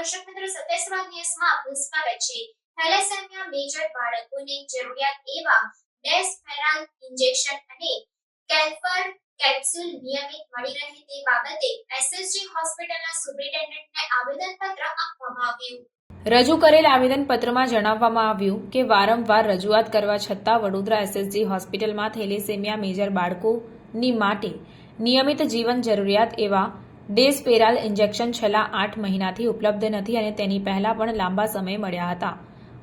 દર્શક મિત્રો 27 ન્યૂઝમાં આપનું સ્વાગત છે। થેલેસેમિયા મેજર બાળકોને જરૂરિયાત એવા ડેસ્પેરાલ ઇન્જેક્શન અને કેલ્ફર કેપ્સ્યુલ નિયમિત મળી રહે તે બાબતે એસએસજી હોસ્પિટલના સુપ્રિન્ટેન્ડન્ટને આવેદનપત્ર આપવામાં આવ્યું। રજૂ કરેલ આવેદનપત્રમાં જણાવવામાં આવ્યું કે વારંવાર રજૂઆત કરવા છતાં વડોદરા એસએસજી હોસ્પિટલમાં થેલેસેમિયા મેજર બાળકોની માટે નિયમિત જીવન જરૂરિયાત એવા ડેસ્પેરાલ ઇન્જેક્શન છેલ્લા 8 મહિનાથી ઉપલબ્ધ નથી અને તેની પહેલા પણ લાંબા સમય મળ્યા હતા।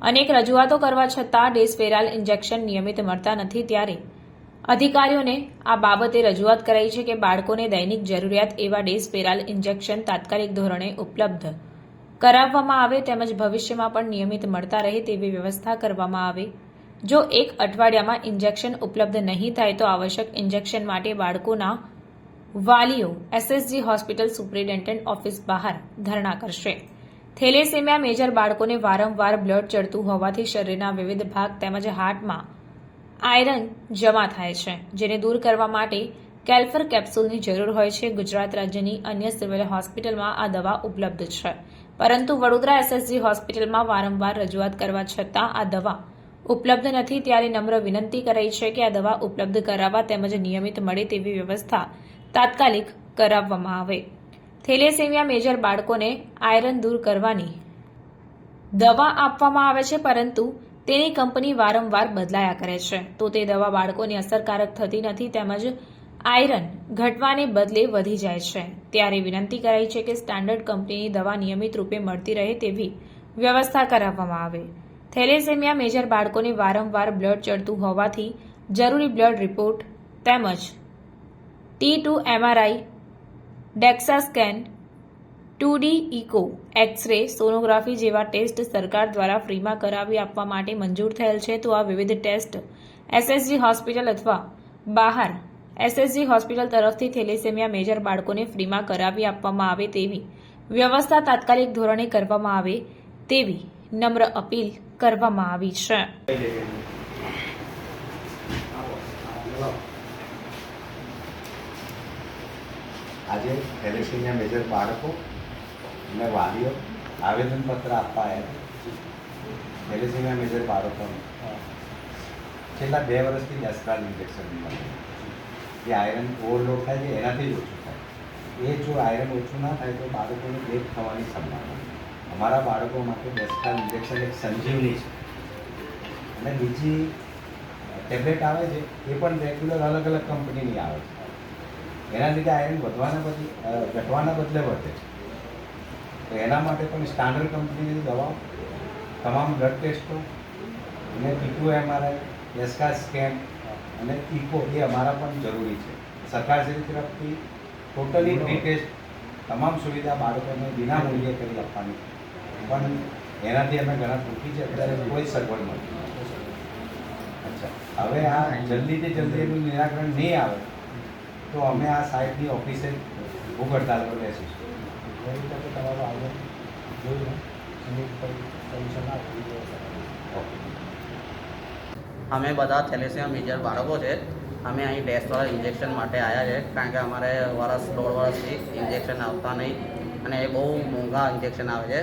અનેક રજૂઆતો કરવા છતાં ડેસ્પેરાલ ઇન્જેક્શન નિયમિત મળતા નથી ત્યારે અધિકારીઓને આ બાબતે રજૂઆત કરાઈ છે કે બાળકોને દૈનિક જરૂરિયાત એવા ડેસ્પેરાલ ઇન્જેક્શન તાત્કાલિક ધોરણે ઉપલબ્ધ કરાવવામાં આવે તેમજ ભવિષ્યમાં પણ નિયમિત મળતા રહે તેવી વ્યવસ્થા કરવામાં આવે। જો એક અઠવાડિયામાં ઇન્જેક્શન ઉપલબ્ધ નહીં થાય તો આવશ્યક ઇન્જેક્શન માટે બાળકોના વાલીઓ એસએસજી હોસ્પિટલ સુપ્રિન્ટેન્ડન્ટ ઓફિસ બહાર ધરણા કરશે। થેલેસેમિયા મેજર બાળકોને વારંવાર બ્લડ ચડતું હોવાથી શરીરના વિવિધ ભાગ તેમજ હાર્ટમાં આયરન જમા થાય છે, જેને દૂર કરવા માટે કેલ્ફર કેપ્સ્યુલની જરૂર હોય છે। ગુજરાત રાજ્યની અન્ય સિવિલ હોસ્પિટલમાં આ દવા ઉપલબ્ધ છે, પરંતુ વડોદરા એસએસજી હોસ્પિટલમાં વારંવાર રજૂઆત કરવા છતાં આ દવા ઉપલબ્ધ નથી ત્યારે નમ્ર વિનંતી કરાઈ છે કે આ દવા ઉપલબ્ધ કરાવવા તેમજ નિયમિત મળે તેવી વ્યવસ્થા તાત્કાલિક કરાવવામાં આવે। થેલેસેમિયા મેજર બાળકોને આયરન દૂર કરવાની દવા આપવામાં આવે છે, પરંતુ તેની કંપની વારંવાર બદલાયા કરે છે, તો તે દવા બાળકોને અસરકારક થતી નથી તેમજ આયરન ઘટવાને બદલે વધી જાય છે। ત્યારે વિનંતી કરાઈ છે કે સ્ટાન્ડર્ડ કંપનીની દવા નિયમિત રૂપે મળતી રહે તેવી વ્યવસ્થા કરાવવામાં આવે। થેલેસેમિયા મેજર બાળકોને વારંવાર બ્લડ ચડતું હોવાથી જરૂરી બ્લડ રિપોર્ટ તેમજ T2 MRI, DEXA scan, 2D echo, X-ray, sonography જેવા ટેસ્ટ સરકાર દ્વારા ફ્રીમાં કરાવી આપવા માટે મંજૂર થયેલ છે, તો આ વિવિધ ટેસ્ટ એસએસજી હોસ્પિટલ અથવા બહાર એસએસજી હોસ્પિટલ તરફથી થેલેસેમિયા મેજર બાળકોને ફ્રીમાં કરાવી આપવામાં આવે તેવી વ્યવસ્થા તાત્કાલિક ધોરણે કરવામાં આવે તેવી નમ્ર અપીલ કરવામાં આવી છે। આજે થેલેસેમિયા મેજર બાળકો અને વાલીઓ આવેદનપત્ર આપવા આવ્યા। થેલેસેમિયા મેજર બાળકોને છેલ્લા 2 વર્ષથી ડેસ્પેરાલ ઇન્જેક્શન મળે, જે આયરન ઓવરલોડ થાય છે એનાથી જ ઓછું થાય। એ જો આયરન ઓછું ના થાય તો બાળકોને ડેથ થવાની સંભાવના। અમારા બાળકો માટે ડેસ્પેરાલ ઇન્જેક્શન એક સંજીવની છે, અને બીજી ટેબ્લેટ આવે છે એ પણ રેગ્યુલર અલગ અલગ કંપનીની આવે છે, એના લીધે આયરન ઘટવાના બદલે વધે છે। તો એના માટે પણ સ્ટાન્ડર્ડ કંપનીની દવાઓ, તમામ બ્લડ ટેસ્ટો અને T2 MRI, ડેક્સા સ્કેન અને ઇકો એ અમારા પણ જરૂરી છે। સરકારશ્રી તરફથી ટોટલી ફ્રી ટેસ્ટ તમામ સુવિધા બાળકોને વિના મૂલ્યે કરી આપવાની, પણ એનાથી અમે ઘણા દુઃખી છે, અત્યારે કોઈ સગવડ મળતી નથી। અચ્છા, હવે આ જલ્દીથી જલ્દી એનું નિરાકરણ નહીં આવે તો અમે આ સાહેબની ઓફિસે ભૂખ હડતાલ પર બેસીશું। તમારું આવેદન જોયું અમે બધા થેલેસેમિયા મેજર બાળકો છે। અમે અહીં ડેસ્પેરાલ ઇન્જેક્શન માટે આવ્યા છે, કારણ કે અમારે 1-1.5 વર્ષથી ઇન્જેક્શન આવતા નહીં, અને એ બહુ મોંઘા ઇન્જેક્શન આવે છે।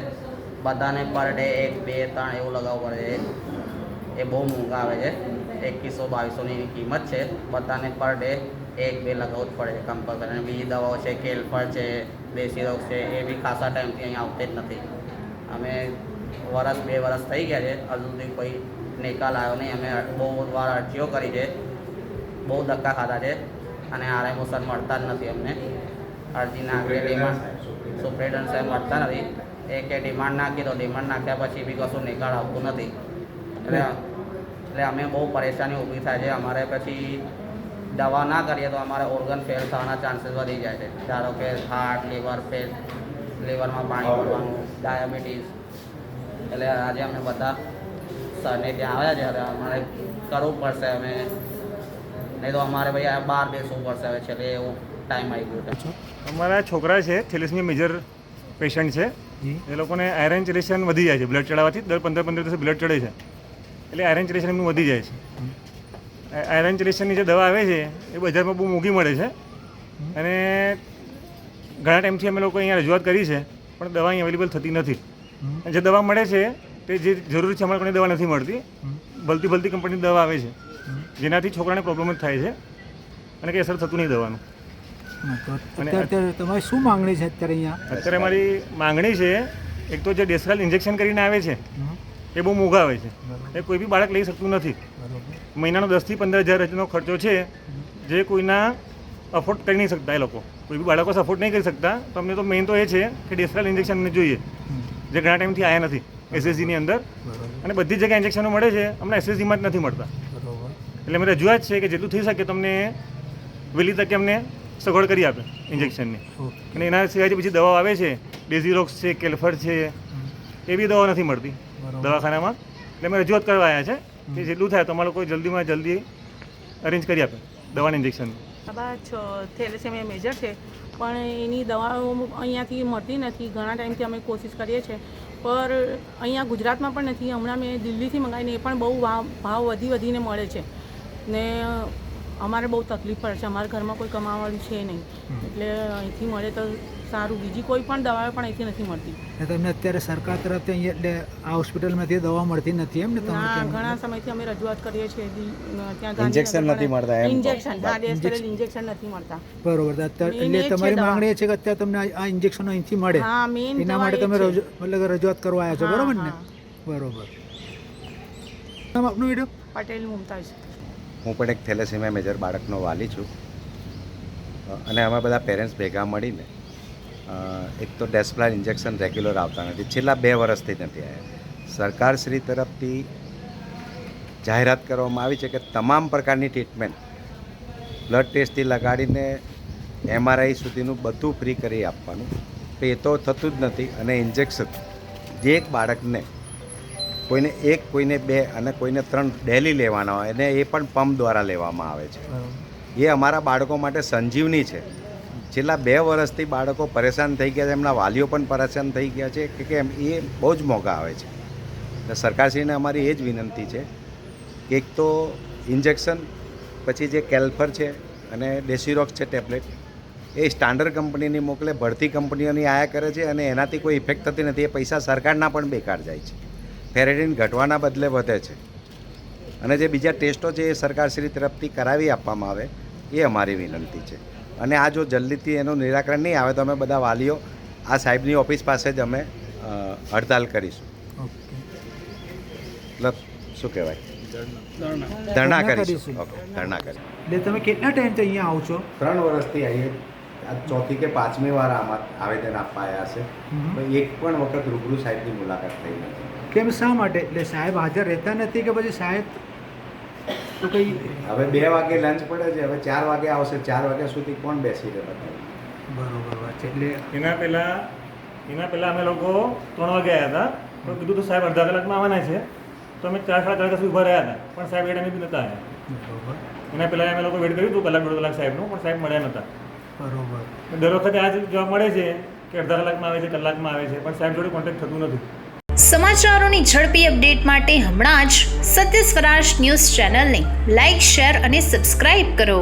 બધાને પર ડે 1, 2, 3 એવું લગાવવું પડે છે, એ બહુ મોંઘા આવે છે। 2100-2200ની કિંમત છે, બધાને પર ડે 1-2 લગાવવું જ પડે છે કમ્પલસરી। અને બીજી દવાઓ છે, કેલ્ફર છે, દેશી રોગ છે, એ બી ખાસા ટાઈમથી અહીં આવતી જ નથી। અમે 1-2 વર્ષ થઈ ગયા છે, હજુ સુધી કોઈ નિકાલ આવ્યો નહીં। અમે બહુ વાર અરજીઓ કરી છે, બહુ ધક્કા ખાધા છે, અને આરએમઓ મળતા જ નથી અમને। અરજી નાખી ડિમાન્ડ સુપ્રિન્ટેન્ડન્ટ સાહેબ મળતા નથી, એ કે ડિમાન્ડ નાખી તો ડિમાન્ડ નાખ્યા પછી બી કશું નિકાલ આવતું નથી। એટલે અમે બહુ પરેશાની ઊભી થાય છે। અમારે પછી દવા ના કરીએ તો અમારે ઓર્ગન ફેલ થવાના ચાન્સીસ વધી જાય છે। ધારો કે હાર્ટ, લીવર ફેલ, લીવરમાં પાણી ભરવાનું, ડાયાબિટીસ। એટલે આજે અમે બધા સરને ત્યાં આવ્યા છે, હવે અમારે કરવું પડશે, અમે નહીં તો અમારે ભાઈ આ બહાર બેસવું પડશે હવે છેલ્લે, એવું ટાઈમ આવી ગયો છે। અમારા છોકરા છે થેલેસેમિયા મેજર પેશન્ટ છે, એ લોકોને આયરન ચેલેશન વધી જાય છે બ્લડ ચડાવવાથી। દર 15 દિવસે બ્લડ ચડે છે, એટલે આયરન ચેલેશન એમનું વધી જાય છે। આયરન ચેલેશનની જે દવા આવે છે એ બજારમાં બહુ મોંઘી મળે છે, અને ઘણા ટાઈમથી અમે લોકો અહીંયા રજૂઆત કરી છે, પણ દવા અહીં અવેલેબલ થતી નથી. જે દવા મળે છે તે જે જરૂરી છે અમારે કોઈ દવા નથી મળતી. ભલતી કંપનીની દવા આવે છે જેનાથી છોકરાને પ્રોબ્લેમ જ થાય છે અને કંઈ અસર થતું નહીં દવાનું. અત્યારે તમારી શું માંગણી છે અત્યારે અહીંયા? અત્યારે મારી માંગણી છે, એક તો જે ડેસરાલ ઇન્જેક્શન કરીને આવે છે એ બહુ મોંઘા આવે છે, એ કોઈ બી બાળક લઈ શકતું નથી. મહિનાનો 10,000 થી 15,000 ખર્ચો છે જે કોઈના અફોર્ડ કરી નહીં શકતા. એ લોકો કોઈ બી બાળકો અફોર્ડ નહીં કરી શકતા. તો અમને તો મેઇન તો એ છે કે ડેસરાલ ઇન્જેક્શન અમને જોઈએ, જે ઘણા ટાઈમથી આવ્યા નથી એસએસજીની અંદર, અને બધી જગ્યાએ ઇન્જેક્શનો મળે છે, અમને એસએસજીમાં જ નથી મળતા. એટલે અમે રજૂઆત છે કે જેટલું થઈ શકે તમને વહેલી તકે અમને સગવડ કરી આપે ઇન્જેક્શનની. અને એના સિવાય જે બીજી દવાઓ આવે છે, ડેઝીરોક્સ છે, કેલ્ફર છે, એ બી દવાઓ નથી મળતી દવાખાનામાં. એટલે અમે રજૂઆત કરવા આવ્યા છે કે જેટલું થાય તમારા લોકો જલ્દીમાં જલ્દી અરેન્જ કરી આપે દવાના ઇન્જેક્શન. થેલેસેમિયા મેજર છે, પણ એની દવાઓ અહીંયાથી મળતી નથી. ઘણા ટાઈમથી અમે કોશિશ કરીએ છીએ, પર અહીંયા ગુજરાતમાં પણ નથી. હમણાં મેં દિલ્હીથી મંગાવીને એ પણ બહુ ભાવ વધીને મળે છે ને અમારે બહુ તકલીફ પડે છે. અમારા ઘરમાં કોઈ કમાવાળું છે નહીં, એટલે અહીંથી મળે તો સારું. બીજી કોઈ પણ દવાઓ પણ અહીંથી નથી મળતી. તમને અત્યારે સરકાર તરફથી અહીંયા એટલે આ હોસ્પિટલમાંથી દવા મળતી નથી એમ ને? ઘણા સમયથી અમે રજૂઆત કરીએ છીએ ત્યાં ઇન્જેક્શન નથી મળતા. ઇન્જેક્શન ઇન્જેક્શન નથી મળતા. બરોબર. એટલે તમારી માંગણી એ છે કે અત્યારે તમને આ ઇન્જેક્શનો અહીંથી મળે, એના માટે તમે મતલબ રજૂઆત કરવા આવ્યા છો, બરોબર ને? બરોબર. આપનું વિડીયો પટેલ મુમતાઝ. હું પણ એક થેલેસેમિયા મેજર બાળકનો વાલી છું, અને અમે બધા પેરેન્ટ્સ ભેગા મળીને એક તો ડેસ્પ્લાન ઇન્જેક્શન રેગ્યુલર આવતા નથી, છેલ્લા 2 વર્ષથી નથી આવ્યા. સરકારશ્રી તરફથી જાહેરાત કરવામાં આવી છે કે તમામ પ્રકારની ટ્રીટમેન્ટ બ્લડ ટેસ્ટથી લગાડીને MRI સુધીનું બધું ફ્રી કરી આપવાનું. તો એ તો થતું જ નથી. અને ઇન્જેક્શન જે એક બાળકને કોઈને 1, કોઈને 2 અને કોઈને 3 ડેલી લેવાના હોય, અને એ પણ પંપ દ્વારા લેવામાં આવે છે. એ અમારા બાળકો માટે સંજીવની છે. છેલ્લા 2 વર્ષથી બાળકો પરેશાન થઈ ગયા છે, એમના વાલીઓ પણ પરેશાન થઈ ગયા છે કે કેમ એ બહુ જ મોંઘા આવે છે. એટલે સરકારશ્રીને અમારી એ જ વિનંતી છે કે એક તો ઇન્જેક્શન, પછી જે કેલ્ફર છે અને ડેસીરોક્સ છે ટેબ્લેટ, એ સ્ટાન્ડર્ડ કંપનીની મોકલે, ભરતી કંપનીઓની આયા કરે છે, અને એનાથી કોઈ ઇફેક્ટ થતી નથી. એ પૈસા સરકારના પણ બેકાર જાય છે. ફેરેટીન ઘટવાના બદલે વધે છે. અને જે બીજા ટેસ્ટો છે એ સરકારશ્રી તરફથી કરાવી આપવામાં આવે, એ અમારી વિનંતી છે. અને આ જો જલ્દીથી એનું નિરાકરણ નહીં આવે તો અમે બધા વાલીઓ આ સાહેબની ઓફિસ પાસે જ અમે હડતાલ કરીશું. મતલબ શું કહેવાય, ધરણા કરીશું. ઓકે, ધરણા કરીશું. એટલે તમે કેટલા ટાઈમથી અહીંયા આવો છો? 3 વર્ષથી આવીએ. આ 4થી કે 5મી વાર આમાં આવેદન આપવા આવ્યા છે. એક પણ વખત રૂબરૂ સાહેબની મુલાકાત થઈ નથી. કેમ, શા માટે? એટલે સાહેબ હાજર રહેતા નથી કે પછી સાહેબ તો કંઈ? હવે 2 વાગે લંચ પડે છે, હવે 4 વાગે આવશે. 4 વાગ્યા સુધી કોણ બેસી રહે બધા? બરોબર વાત છે. એટલે એના પહેલાં અમે લોકો 3 વાગે આવ્યા હતા, તો કીધું તો સાહેબ અડધા કલાકમાં આવવાના છે. તો અમે 4 સાડા 4 વાગ્યા સુધી ઊભા રહ્યા હતા, પણ સાહેબ એ ટાઈમે બી નહોતા આવ્યા. બરોબર. એના પહેલાં અમે લોકો વેટ કર્યું હતું 1-1.5 કલાક સાહેબનું, પણ સાહેબ મળ્યા નહોતા. બરોબર. દર વખતે આ જ જવાબ મળે છે કે અડધા કલાકમાં આવે છે, કલાકમાં આવે છે, પણ સાહેબ જોડે કોન્ટેક્ટ થતું નથી. સમાચારોની ઝડપી અપડેટ માટે હમણાં જ સત્ય સ્વરાજ ન્યૂઝ ચેનલને લાઇક, શેર અને સબસ્ક્રાઇબ કરો.